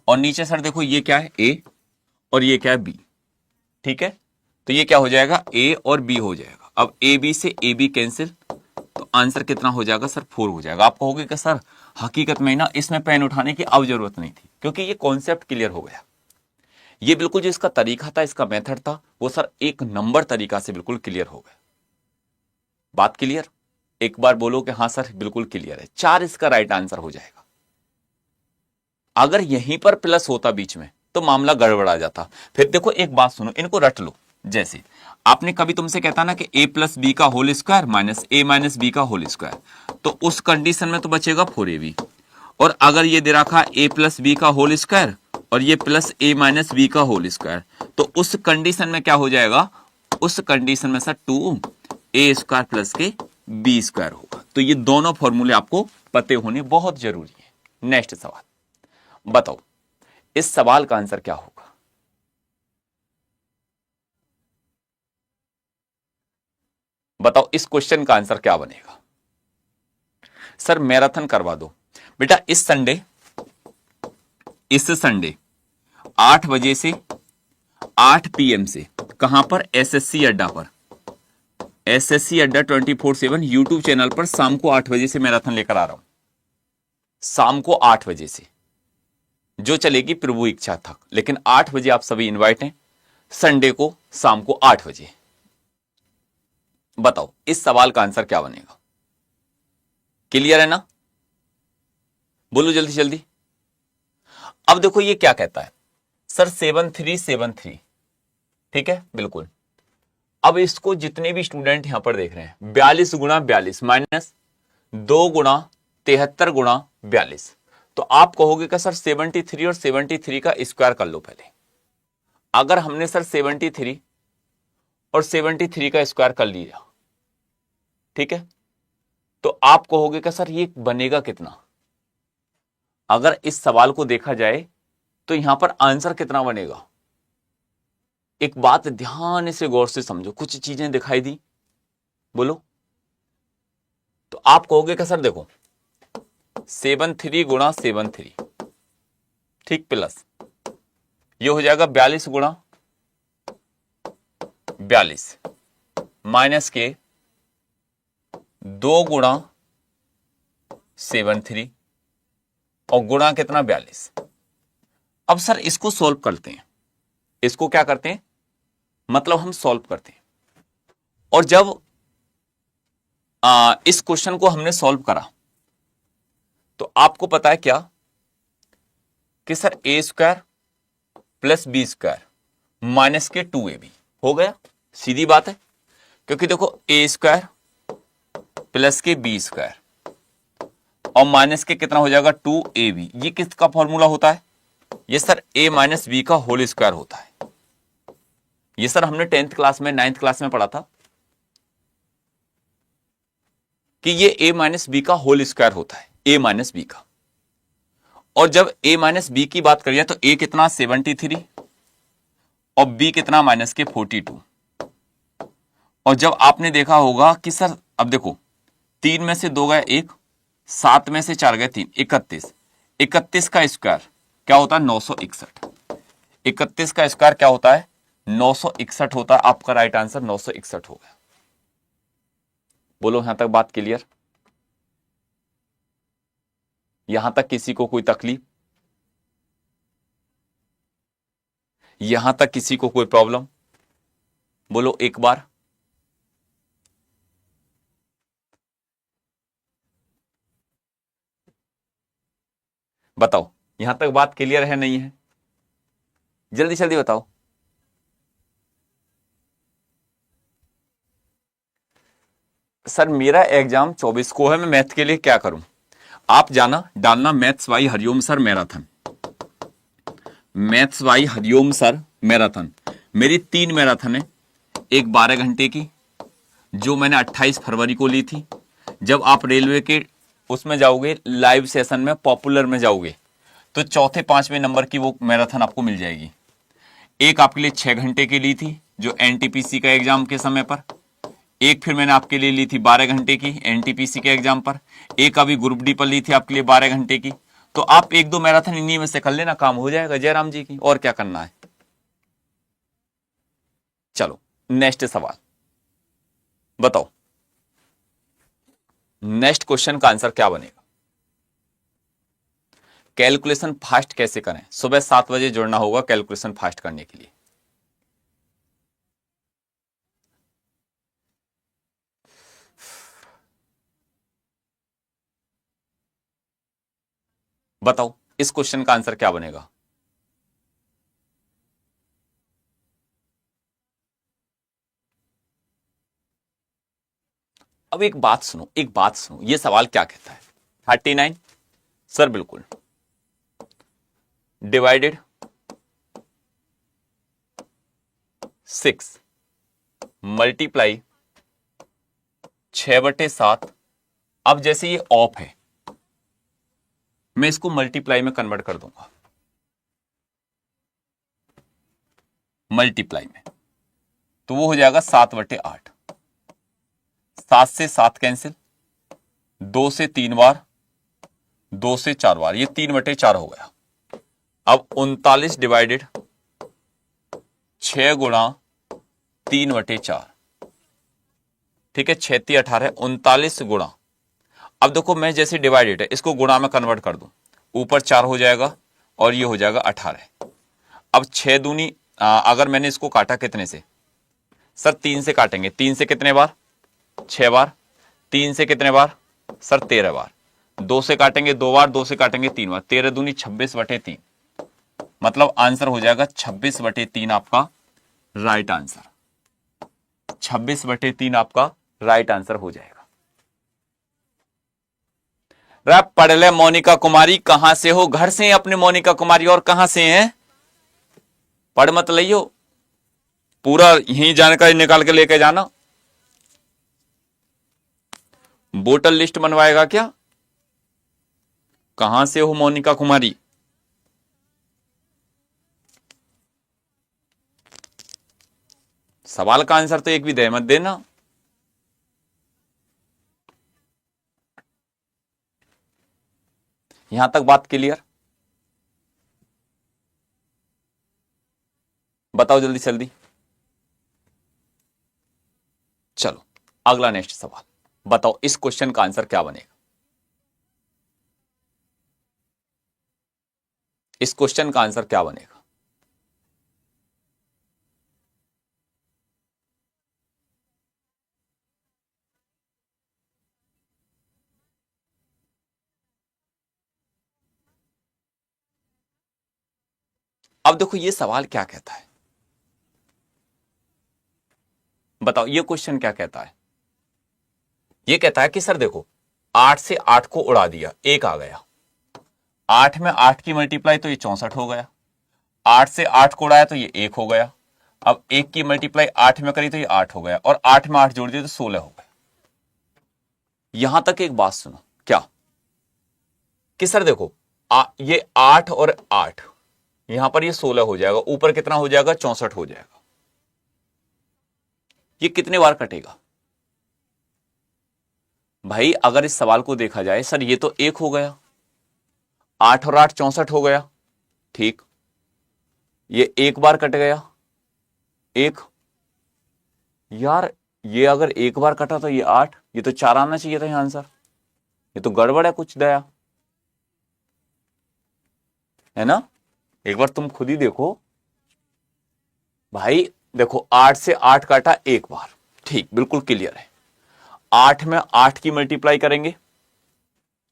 और नीचे सर देखो ये क्या है a और ये क्या है b, ठीक है, तो ये क्या हो जाएगा a और b हो जाएगा। अब ए बी से ए बी कैंसिल, तो आंसर कितना हो जाएगा सर 4 हो जाएगा। आप कहोगे कि सर हकीकत में ना इसमें पेन उठाने की अब जरूरत नहीं थी, क्योंकि ये कॉन्सेप्ट क्लियर हो गया। ये बिल्कुल जो इसका तरीका था, इसका मेथड था, वो सर एक नंबर तरीका से बिल्कुल क्लियर हो गया। बात क्लियर? एक बार बोलो कि हाँ सर बिल्कुल क्लियर है। 4 इसका राइट आंसर हो जाएगा। अगर यहीं पर प्लस होता बीच में तो मामला गड़बड़ा जाता। फिर देखो एक बात सुनो, इनको रट लो। जैसे आपने कभी तुमसे कहता ना कि a प्लस बी का whole square minus a minus B का होल स्क्वायर, तो उस कंडीशन में तो बचेगा 4ab। और अगर ये दे रखा a प्लस बी का होल स्क्वायर और ये प्लस a माइनस बी का होल स्क्वायर, तो उस कंडीशन में क्या हो जाएगा, उस कंडीशन में सर 2a स्क्वायर प्लस के b स्क्वायर होगा। तो ये दोनों फॉर्मूले आपको पते होने बहुत जरूरी है। नेक्स्ट सवाल बताओ, इस सवाल का आंसर क्या होगा? बताओ इस क्वेश्चन का आंसर क्या बनेगा? सर मैराथन करवा दो बेटा। इस संडे 8 बजे से 8 PM से कहां पर? एसएससी अड्डा पर। एसएससी अड्डा 24/7 यूट्यूब चैनल पर शाम को 8 बजे से मैराथन लेकर आ रहा हूं। शाम को 8 बजे से जो चलेगी प्रभु इच्छा तक, लेकिन 8 बजे आप सभी इनवाइट हैं, संडे को शाम को 8 बजे। बताओ इस सवाल का आंसर क्या बनेगा? क्लियर है ना? बोलो जल्दी जल्दी। अब देखो ये क्या कहता है सर 7373, ठीक है बिल्कुल। अब इसको जितने भी स्टूडेंट यहां पर देख रहे हैं, 42 गुणा 42 माइनस 2 गुणा 73 गुणा 42, तो आप कहोगे कि सर 73 और 73 का स्क्वायर कर लो पहले। अगर हमने सर 73 और 73 का स्क्वायर कर लिया, ठीक है, तो आप कहोगे कि सर ये बनेगा कितना? अगर इस सवाल को देखा जाए तो यहां पर आंसर कितना बनेगा? एक बात ध्यान से गौर से समझो, कुछ चीजें दिखाई दी, बोलो। तो आप कहोगे कि सर देखो 73 गुणा 73, ठीक, प्लस ये हो जाएगा 42 गुणा 42 माइनस के 2 गुणा 73 और गुणा कितना 42। अब सर इसको सॉल्व करते हैं। इसको क्या करते हैं, मतलब हम सॉल्व करते हैं। और जब इस क्वेश्चन को हमने सॉल्व करा तो आपको पता है क्या कि sir a square plus B square minus के 2ab हो गया। सीधी बात है, क्योंकि देखो a स्क्वायर प्लस के बी स्क्वायर और माइनस के कितना हो जाएगा 2ab। ये किसका फॉर्मूला होता है? ये सर a माइनस बी का होल स्क्वायर होता है। ये सर हमने 10th क्लास में 9th क्लास में पढ़ा था कि ये a माइनस बी का होल स्क्वायर होता है, a माइनस बी का। और जब a माइनस बी की बात करिए तो a कितना 73 और b कितना माइनस के 42। और जब आपने देखा होगा कि सर अब देखो 3 में से 2 गए 1, 7 में से 4 गए 3, 31। 31 का स्क्वायर क्या होता है 961। 31 का स्क्वायर क्या होता है 961 होता है। आपका राइट आंसर 961 हो गया। बोलो यहां तक बात क्लियर? यहां तक किसी को कोई तकलीफ? यहां तक किसी को कोई प्रॉब्लम? बोलो एक बार। बताओ यहां तक बात क्लियर है नहीं है? जल्दी जल्दी बताओ। सर मेरा एग्जाम 24 को है, मैं मैथ के लिए क्या करूं? आप जाना डालना maths by Hariom sir marathon, maths by Hariom sir marathon. मेरी 3 मैराथन है, एक 12 घंटे की जो मैंने 28 फरवरी को ली थी। जब आप रेलवे के उसमें जाओगे लाइव सेशन में पॉपुलर में जाओगे तो चौथे 5वें नंबर की वो मैराथन आपको मिल जाएगी। एक आपके लिए 6 घंटे की ली थी जो एनटीपीसी का एग्जाम के समय पर, एक फिर मैंने आपके लिए ली थी 12 घंटे की एनटीपीसी के एग्जाम पर, एक अभी ग्रुप डी पर ली थी आपके लिए 12 घंटे की। तो आप 1-2 मैराथन इन्हीं में से कर लेना, काम हो जाएगा जयराम जी की, और क्या करना है। चलो नेक्स्ट सवाल बताओ, नेक्स्ट क्वेश्चन का आंसर क्या बनेगा? कैलकुलेशन फास्ट कैसे करें? सुबह 7 बजे जुड़ना होगा कैलकुलेशन फास्ट करने के लिए। बताओ इस क्वेश्चन का आंसर क्या बनेगा? अब एक बात सुनो, एक बात सुनो, ये सवाल क्या कहता है? 39 सर बिल्कुल, डिवाइडेड 6 मल्टीप्लाई 6/7। अब जैसे ये ऑफ है मैं इसको मल्टीप्लाई में कन्वर्ट कर दूंगा, मल्टीप्लाई में, तो वो हो जाएगा 7/8। 7 से 7 कैंसिल, 2 से 3 बार, 2 से 4 बार, ये 3/4 हो गया। अब 39 डिवाइडेड 6 गुणा 3/4, ठीक है, 6×3 = 18, 39 गुणा, अब देखो मैं जैसे डिवाइडेड है इसको गुणा में कन्वर्ट कर दूं, ऊपर 4 हो जाएगा और ये हो जाएगा 18। अब 6 दूनी अगर मैंने इसको काटा कितने से? सर 3 से काटेंगे, 3 से कितने बार? 6 बार। 3 से कितने बार? सर 13 बार। 2 से काटेंगे 2 बार, 2 से काटेंगे 3 बार, 13 दूनी 26/3, मतलब आंसर हो जाएगा 26/3 आपका राइट आंसर। 26/3 आपका राइट आंसर हो जाएगा। पढ़ ले मोनिका कुमारी, कहां से हो? घर से हैं अपने मोनिका कुमारी, और कहां से हैं? पढ़ मत लियो, पूरा यही जानकारी निकाल के लेके जाना। वोटर लिस्ट बनवाएगा क्या? कहां से हो मोनिका कुमारी? सवाल का आंसर तो एक भी दे मत देना। यहां तक बात क्लियर? बताओ जल्दी जल्दी। चलो अगला नेक्स्ट सवाल बताओ, इस क्वेश्चन का आंसर क्या बनेगा? इस क्वेश्चन का आंसर क्या बनेगा? अब देखो ये सवाल क्या कहता है, बताओ ये क्वेश्चन क्या कहता है? ये कहता है कि सर देखो 8 से 8 को उड़ा दिया, 1 आ गया, 8 में 8 की मल्टीप्लाई तो ये 64 हो गया, 8 से 8 को उड़ाया तो ये 1 हो गया, अब 1 की मल्टीप्लाई 8 में करी तो ये 8 हो गया, और 8 में 8 जोड़ दिया तो 16 हो गया। यहां तक एक बात सुनो, क्या कि सर देखो ये 8 और 8, यहां पर ये 16 हो जाएगा, ऊपर कितना हो जाएगा? 64 हो जाएगा। ये कितने बार कटेगा भाई? अगर इस सवाल को देखा जाए, सर ये तो 1 हो गया, 8 और 8 64 हो गया, ठीक, ये 1 बार कट गया, 1, यार ये अगर 1 बार कटा तो ये 8, ये तो 4 आना चाहिए था यहां आंसर, ये तो गड़बड़ है कुछ दया, है ना? एक बार तुम खुद ही देखो भाई, देखो 8 से 8 काटा 1 बार, ठीक, बिल्कुल क्लियर है। 8 में 8 की मल्टीप्लाई करेंगे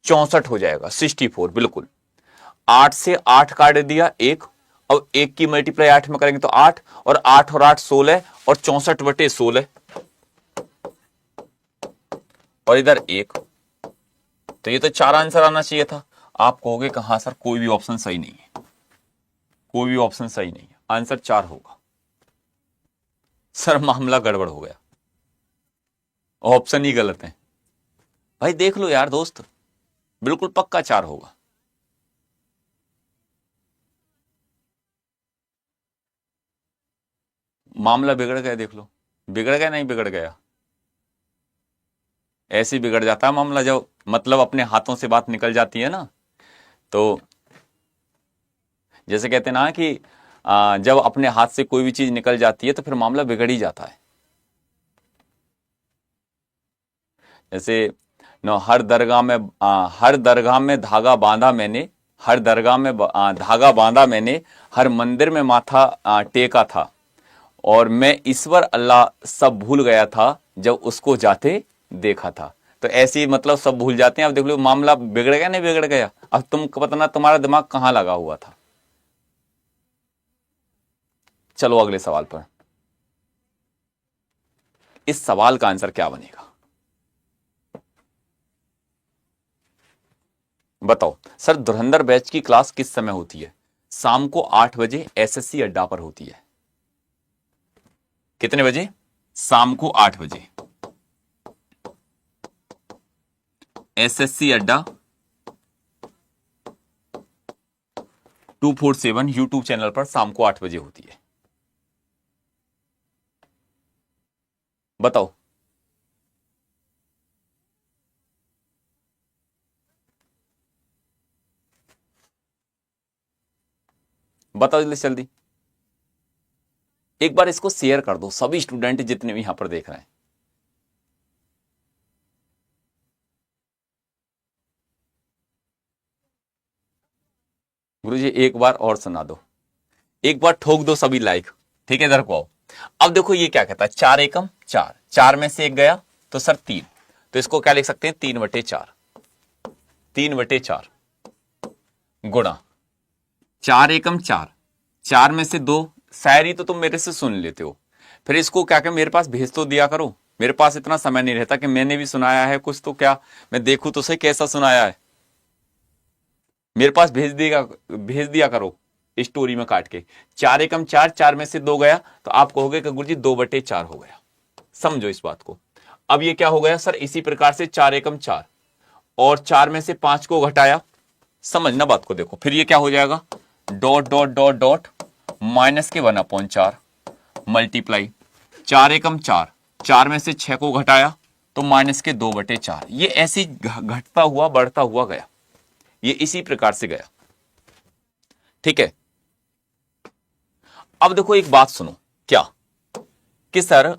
64 हो जाएगा, 64, बिल्कुल। 8 से 8 काट दिया एक, और एक की मल्टीप्लाई 8 में करेंगे तो 8, और 8 और 8 16, और 64/16, और इधर एक। तो ये तो 4 आंसर आना चाहिए था। आप कहोगे कहां सर, कोई भी ऑप्शन सही नहीं है, कोई भी ऑप्शन सही नहीं है, आंसर 4 होगा। सर मामला गड़बड़ हो गया, ऑप्शन ही गलत है। भाई देख लो यार दोस्त, बिल्कुल पक्का 4 होगा। मामला बिगड़ गया, देख लो, बिगड़ गया नहीं बिगड़ गया, ऐसे ही बिगड़ जाता है मामला जब मतलब अपने हाथों से बात निकल जाती है ना। तो जैसे कहते हैं ना कि जब अपने हाथ से कोई भी चीज निकल जाती है तो फिर मामला बिगड़ ही जाता है। जैसे नो, हर दरगाह में धागा बांधा मैंने, हर दरगाह में धागा बांधा मैंने, हर मंदिर में माथा टेका था, और मैं ईश्वर अल्लाह सब भूल गया था जब उसको जाते देखा था। तो ऐसी मतलब सब भूल जाते हैं। अब देख लो मामला बिगड़ गया नहीं बिगड़ गया। अब तुम पता तुम्हारा दिमाग कहां लगा हुआ था। चलो अगले सवाल पर। इस सवाल का आंसर क्या बनेगा बताओ। सर धुरंधर बैच की क्लास किस समय होती है? शाम को 8 बजे एसएससी अड्डा पर होती है। कितने बजे? शाम को 8 बजे एसएससी अड्डा 247 यूट्यूब चैनल पर शाम को 8 बजे होती है। बताओ। बताओ जल्दी जल्दी। एक बार इसको शेयर कर दो सभी स्टूडेंट जितने भी यहां पर देख रहे हैं। गुरुजी एक बार और सुना दो, एक बार ठोक दो सभी लाइक। ठीक है इधर को आओ। अब देखो ये क्या कहता है, 4 एकम 4, 4 में से एक गया तो सर 3, तो इसको क्या लिख सकते हैं 3/4, 3/4 गुणा 4 एकम 4, 4 में से 2, शायरी तो तुम मेरे से सुन लेते हो, फिर इसको क्या क्या मेरे पास भेज तो दिया करो। मेरे पास इतना समय नहीं रहता कि मैंने भी सुनाया है कुछ, तो क्या मैं देखूं तो सही कैसा सुनाया है। मेरे पास भेज दिया करो स्टोरी में काट के। 4 एकम 4, 4 में से 2 गया तो आप कहोगे कि गुरुजी 2/4 हो गया। समझो इस बात को। अब ये क्या हो गया सर, इसी प्रकार से 4 एकम 4 और 4 में से 5 को घटाया। समझना बात को, देखो फिर ये क्या हो जाएगा, dot dot dot dot minus के 1/4 मल्टीप्लाई 4 एकम 4, 4 में से 6 को घटाया तो माइनस के 2/4। ये ऐसे घटता हुआ बढ़ता हुआ गया, ये इसी प्रकार से गया। ठीक है। अब देखो एक बात सुनो, क्या कि सर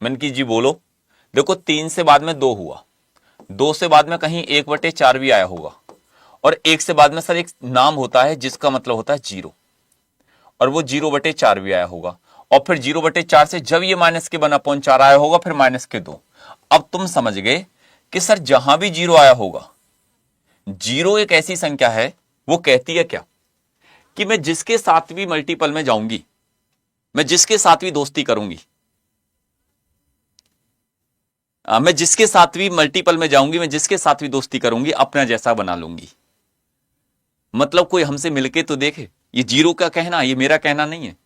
मनकी जी बोलो, देखो 3 से बाद में 2 हुआ, 2 से बाद में कहीं 1/4 भी आया होगा, और 1 से बाद में सर एक नाम होता है जिसका मतलब होता है 0, और वो 0/4 भी आया होगा, और फिर 0/4 से जब ये माइनस के 1/4 आया होगा फिर माइनस के 2। अब तुम समझ गए कि सर जहां भी 0 आया होगा, 0 एक ऐसी संख्या है वो कहती है क्या कि मैं जिसके साथ भी मल्टीपल में जाऊंगी, मैं जिसके साथ भी दोस्ती करूंगी, मैं जिसके साथ भी मल्टीपल में जाऊंगी, मैं जिसके साथ भी दोस्ती करूंगी अपना जैसा बना लूंगी। मतलब कोई हमसे मिलके तो देखे। ये 0 का कहना, ये मेरा कहना नहीं है,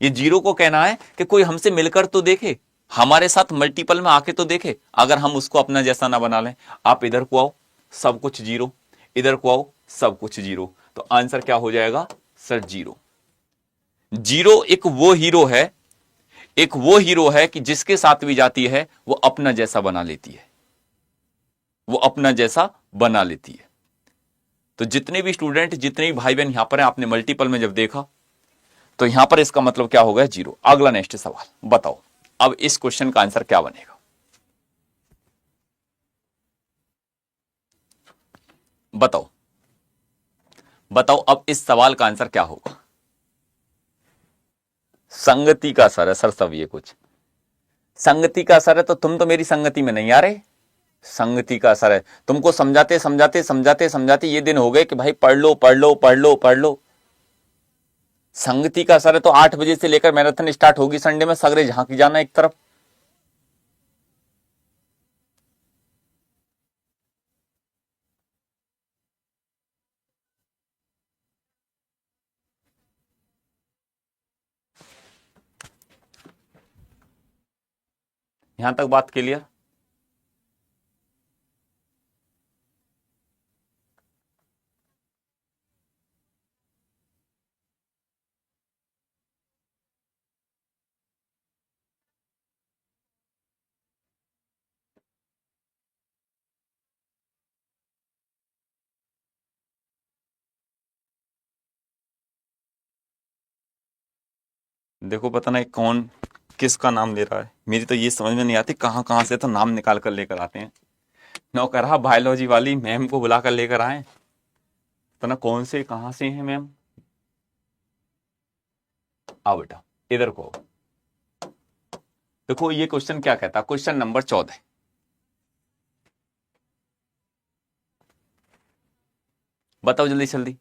ये 0 को कहना है कि कोई हमसे मिलकर तो देखे, हमारे साथ मल्टीपल में आके तो देखे, अगर हम उसको अपना जैसा ना बना लें। आप इधर को आओ, सब कुछ 0, इधर को आओ, सब कुछ 0, तो आंसर क्या हो जाएगा सर 0। 0 एक वो हीरो है, एक वो हीरो है कि जिसके साथ भी जाती है वो अपना जैसा बना लेती है, वो अपना जैसा बना लेती है। तो जितने भी स्टूडेंट, जितने भी भाई बहन यहां पर हैं, आपने मल्टीपल में जब देखा तो यहां पर इसका मतलब क्या हो गया 0। अगला नेक्स्ट सवाल बताओ, अब इस क्वेश्चन का आंसर क्या बनेगा बताओ। बताओ अब इस सवाल का आंसर क्या होगा। संगति का असर है सर, सब ये कुछ संगति का असर है, तो तुम तो मेरी संगति में नहीं आ रहे। संगति का असर है। तुमको समझाते समझाते समझाते समझाते ये दिन हो गए कि भाई पढ़ लो पढ़ लो पढ़ लो पढ़ लो। संगति का असर है तो 8 बजे से लेकर मैराथन स्टार्ट होगी संडे में, सगरे झांकी जाना एक तरफ। यहां तक बात क्लियर? देखो पता नहीं कौन किसका नाम ले रहा है, मेरी तो ये समझ में नहीं आती कहाँ कहाँ से तो नाम निकाल कर लेकर आते हैं। नौकरहा बायोलॉजी वाली मैम को बुला कर लेकर आए, तो ना कौन से कहाँ से हैं मैम। आओ बेटा इधर को। देखो ये क्वेश्चन क्या कहता है, क्वेश्चन नंबर 14। बताओ जल्दी जल्दी।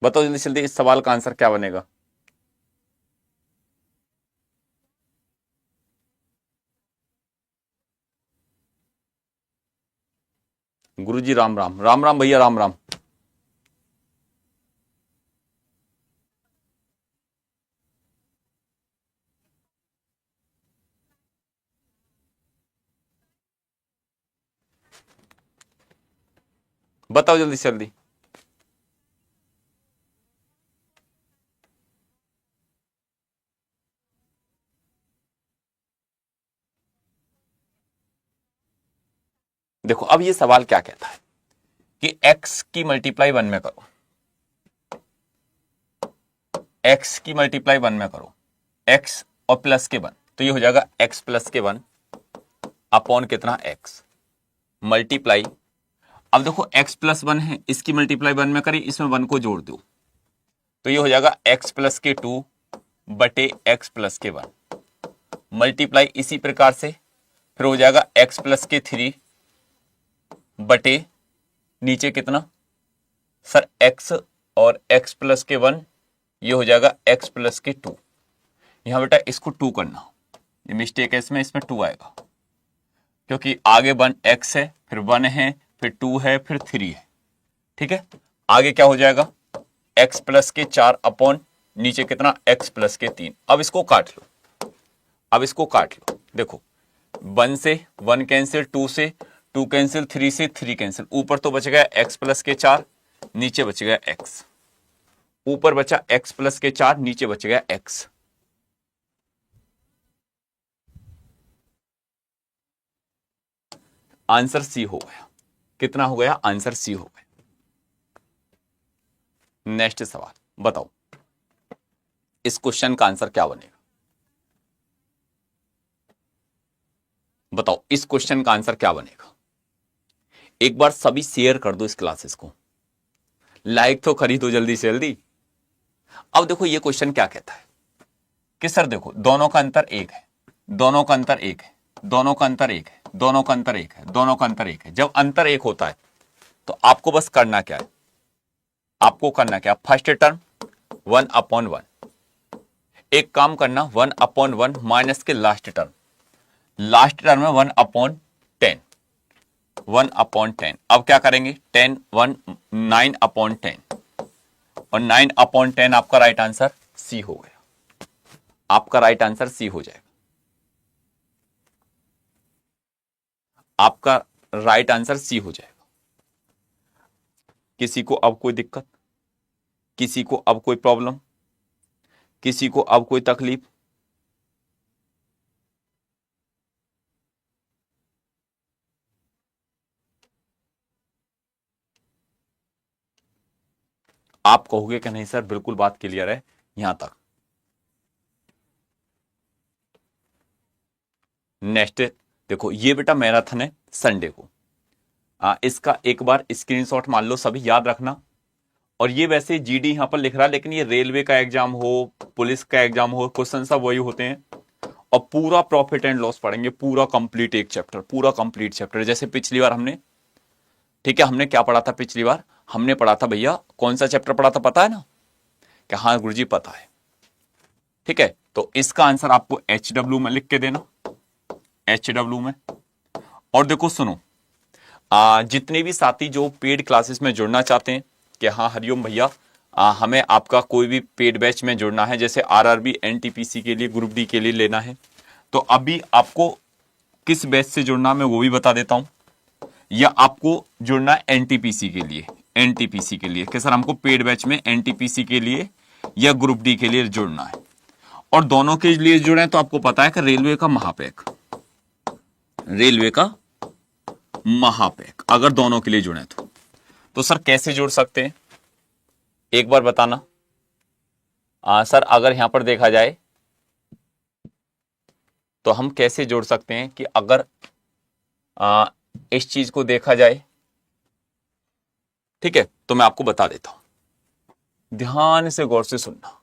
बताओ जल्दी जल्दी, इस सवाल का आंसर क्या बनेगा? गुरुजी राम राम। राम राम भैया, राम राम। बताओ जल्दी जल्दी। देखो अब ये सवाल क्या कहता है कि x की मल्टीप्लाई 1 में करो, x की मल्टीप्लाई 1 में करो, x और प्लस के 1, तो ये हो जाएगा x प्लस के 1 अपॉन कितना x मल्टीप्लाई। अब देखो x प्लस 1 है, इसकी मल्टीप्लाई 1 में करी, इसमें 1 को जोड़ दो, तो ये हो जाएगा x प्लस के 2 बटे x प्लस के 1 मल्टीप्लाई। इसी प्रकार से फिर हो जाएगा x प्लस के 3 बटे नीचे कितना सर x और x प्लस के 1, ये हो जाएगा x प्लस के 2। यहां बेटा इसको 2 करना, ये मिस्टेक है इसमें 2 आएगा क्योंकि आगे 1 x है, फिर 1 है, फिर 2 है, फिर 3 है। ठीक है, आगे क्या हो जाएगा x प्लस के 4 अपॉन नीचे कितना x प्लस के 3। अब इसको काट लो, अब इसको काट लो। देखो 1 से 1 कैंसिल, 2 से 2 कैंसिल, 3 से 3 कैंसिल, ऊपर तो बच गया x प्लस के 4, नीचे बच गया x, ऊपर बचा x प्लस के 4, नीचे बच गया x। आंसर सी हो गया। कितना हो गया? आंसर सी हो गया। नेक्स्ट सवाल बताओ, इस क्वेश्चन का आंसर क्या बनेगा? बताओ इस क्वेश्चन का आंसर क्या बनेगा? एक बार सभी शेयर कर दो इस क्लासेस को, लाइक तो खरीदो जल्दी से जल्दी। अब देखो ये क्वेश्चन क्या कहता है कि सर देखो दोनों का अंतर 1 है, दोनों का अंतर 1 है, दोनों का अंतर 1 है, दोनों का अंतर 1 है, दोनों का अंतर 1 है। जब अंतर 1 होता है तो आपको बस करना क्या है, आपको करना क्या, फर्स्ट टर्म 1 अपॉन 1, एक काम करना 1 अपॉन 1 माइनस के लास्ट टर्म, लास्ट टर्म में 1 अपॉन 10, 1 अपॉन 10। अब क्या करेंगे 10 1 9 अपॉन 10, और 9 अपॉन 10 आपका राइट आंसर सी हो गया। आपका राइट आंसर सी हो जाएगा। आपका राइट आंसर सी हो जाएगा। किसी को अब कोई दिक्कत, किसी को अब कोई प्रॉब्लम, किसी को अब कोई तकलीफ? आप कहोगे कि नहीं सर बिल्कुल बात क्लियर है यहां तक। नेक्स्ट देखो ये बेटा मैराथन है संडे को, इसका एक बार स्क्रीनशॉट मान लो, सभी याद रखना। और ये वैसे जीडी यहां पर लिख रहा है, लेकिन ये रेलवे का एग्जाम हो, पुलिस का एग्जाम हो, क्वेश्चन सब वही होते हैं। और पूरा प्रॉफिट एंड लॉस पढ़ेंगे, पूरा कंप्लीट एक चैप्टर, पूरा कंप्लीट चैप्टर। जैसे पिछली बार हमने, ठीक है, हमने क्या पढ़ा था पिछली बार? हमने पढ़ा था भैया, कौन सा चैप्टर पढ़ा था पता है ना? कि हाँ गुरुजी पता है। ठीक है, तो इसका आंसर आपको HW में लिख के देना, HW में। और देखो सुनो, जितने भी साथी जो पेड क्लासेस में जुड़ना चाहते हैं कि हाँ हरिओम भैया, हमें आपका कोई भी पेड बैच में जुड़ना है, जैसे RRB NTPC के लिए, ग्रुप डी के लिए लेना है, तो अभी आपको किस बैच से जुड़ना है मैं वो भी बता देता हूं। या आपको जुड़ना है NTPC के लिए, NTPC के लिए कि सर हमको पेड बैच में NTPC के लिए या ग्रुप डी के लिए जुड़ना है, और दोनों के लिए जुड़े हैं तो आपको पता है कि रेलवे का महापैक, रेलवे का महापैक अगर दोनों के लिए जुड़े तो सर कैसे जुड़ सकते हैं एक बार बताना। सर अगर यहां पर देखा जाए तो हम कैसे जोड़ सकते हैं कि अगर इस चीज को देखा जाए, ठीक है, तो मैं आपको बता देता हूं, ध्यान से गौर से सुनना।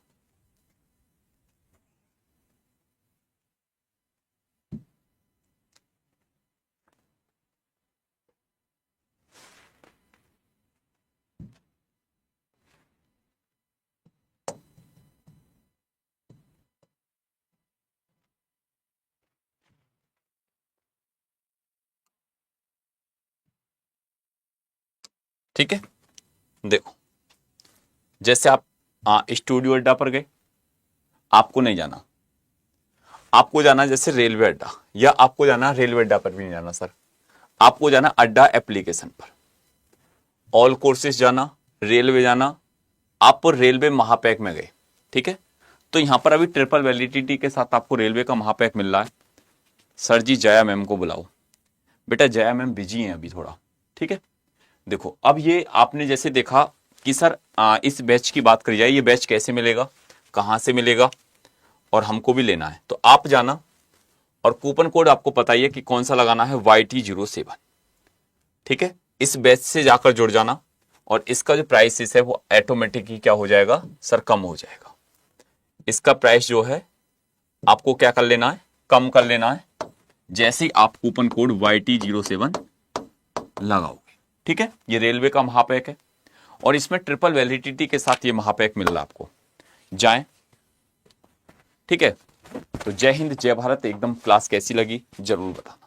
ठीक है, देखो, जैसे आप स्टूडियो अड्डा पर गए, आपको नहीं जाना, आपको जाना जैसे रेलवे अड्डा, या आपको जाना रेलवे अड्डा पर भी नहीं जाना सर, आपको जाना अड्डा एप्लीकेशन पर, ऑल कोर्सेज जाना, रेलवे जाना, आप रेलवे महापैक में गए। ठीक है, तो यहां पर अभी ट्रिपल वैलिडिटी के साथ आपको रेलवे का महापैक मिल रहा है। सर जी जया मैम को बुलाओ। बेटा जया मैम बिजी हैं अभी थोड़ा। ठीक है, देखो अब ये आपने जैसे देखा कि सर इस बैच की बात करी जाए, ये बैच कैसे मिलेगा, कहां से मिलेगा, और हमको भी लेना है, तो आप जाना और कूपन कोड आपको पता ही है कि कौन सा लगाना है, YT07। ठीक है, इस बैच से जाकर जुड़ जाना, और इसका जो प्राइस है वो ऑटोमेटिक ही क्या हो जाएगा सर, कम हो जाएगा। इसका प्राइस जो है आपको क्या कर लेना है, कम कर लेना है, जैसे ही आप कूपन कोड YT07 लगाओगे। ठीक है, ये रेलवे का महापैक है, और इसमें ट्रिपल वैलिडिटी के साथ ये महापैक मिल रहा है आपको। जाएं, ठीक है, तो जय हिंद जय भारत। एकदम क्लास कैसी लगी जरूर बताना।